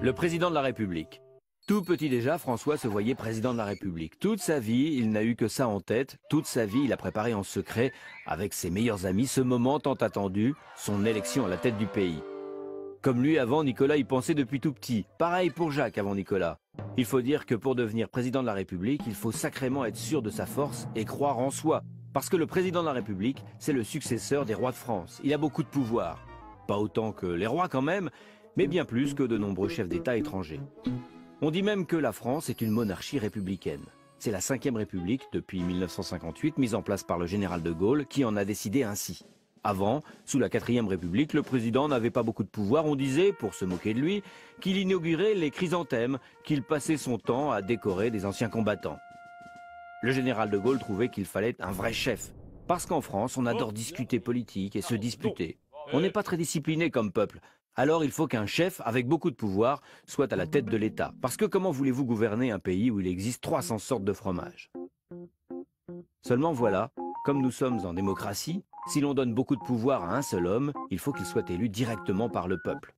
Le président de la République. Tout petit déjà, François se voyait président de la République. Toute sa vie, il n'a eu que ça en tête. Toute sa vie, il a préparé en secret, avec ses meilleurs amis, ce moment tant attendu, son élection à la tête du pays. Comme lui avant, Nicolas y pensait depuis tout petit. Pareil pour Jacques avant Nicolas. Il faut dire que pour devenir président de la République, il faut sacrément être sûr de sa force et croire en soi. Parce que le président de la République, c'est le successeur des rois de France. Il a beaucoup de pouvoir. Pas autant que les rois quand même, mais bien plus que de nombreux chefs d'État étrangers. On dit même que la France est une monarchie républicaine. C'est la 5e République depuis 1958, mise en place par le général de Gaulle, qui en a décidé ainsi. Avant, sous la 4e République, le président n'avait pas beaucoup de pouvoir. On disait, pour se moquer de lui, qu'il inaugurait les chrysanthèmes, qu'il passait son temps à décorer des anciens combattants. Le général de Gaulle trouvait qu'il fallait un vrai chef. Parce qu'en France, on adore discuter politique et se disputer. On n'est pas très discipliné comme peuple. Alors il faut qu'un chef avec beaucoup de pouvoir soit à la tête de l'État. Parce que comment voulez-vous gouverner un pays où il existe 300 sortes de fromage? Seulement voilà, comme nous sommes en démocratie, si l'on donne beaucoup de pouvoir à un seul homme, il faut qu'il soit élu directement par le peuple.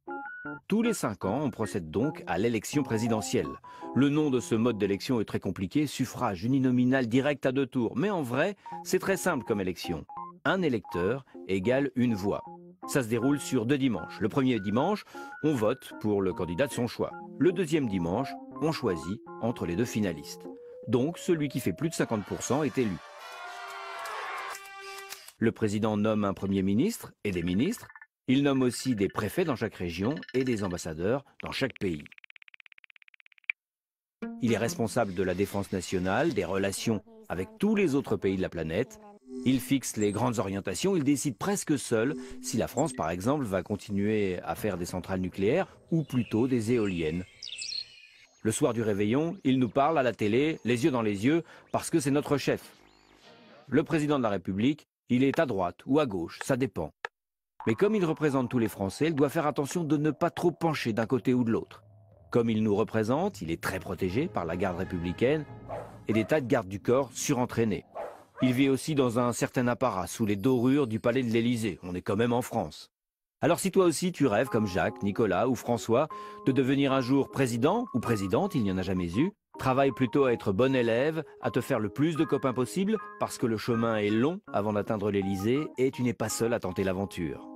Tous les 5 ans, on procède donc à l'élection présidentielle. Le nom de ce mode d'élection est très compliqué, suffrage uninominal direct à 2 tours. Mais en vrai, c'est très simple comme élection. Un électeur égale une voix. Ça se déroule sur 2 dimanches. Le premier dimanche, on vote pour le candidat de son choix. Le deuxième dimanche, on choisit entre les 2 finalistes. Donc, celui qui fait plus de 50% est élu. Le président nomme un premier ministre et des ministres. Il nomme aussi des préfets dans chaque région et des ambassadeurs dans chaque pays. Il est responsable de la défense nationale, des relations avec tous les autres pays de la planète. Il fixe les grandes orientations, il décide presque seul si la France, par exemple, va continuer à faire des centrales nucléaires ou plutôt des éoliennes. Le soir du réveillon, il nous parle à la télé, les yeux dans les yeux, parce que c'est notre chef. Le président de la République, il est à droite ou à gauche, ça dépend. Mais comme il représente tous les Français, il doit faire attention de ne pas trop pencher d'un côté ou de l'autre. Comme il nous représente, il est très protégé par la garde républicaine et des tas de gardes du corps surentraînés. Il vit aussi dans un certain apparat, sous les dorures du palais de l'Élysée. On est quand même en France. Alors si toi aussi tu rêves, comme Jacques, Nicolas ou François, de devenir un jour président ou présidente, il n'y en a jamais eu, travaille plutôt à être bon élève, à te faire le plus de copains possible, parce que le chemin est long avant d'atteindre l'Élysée et tu n'es pas seul à tenter l'aventure.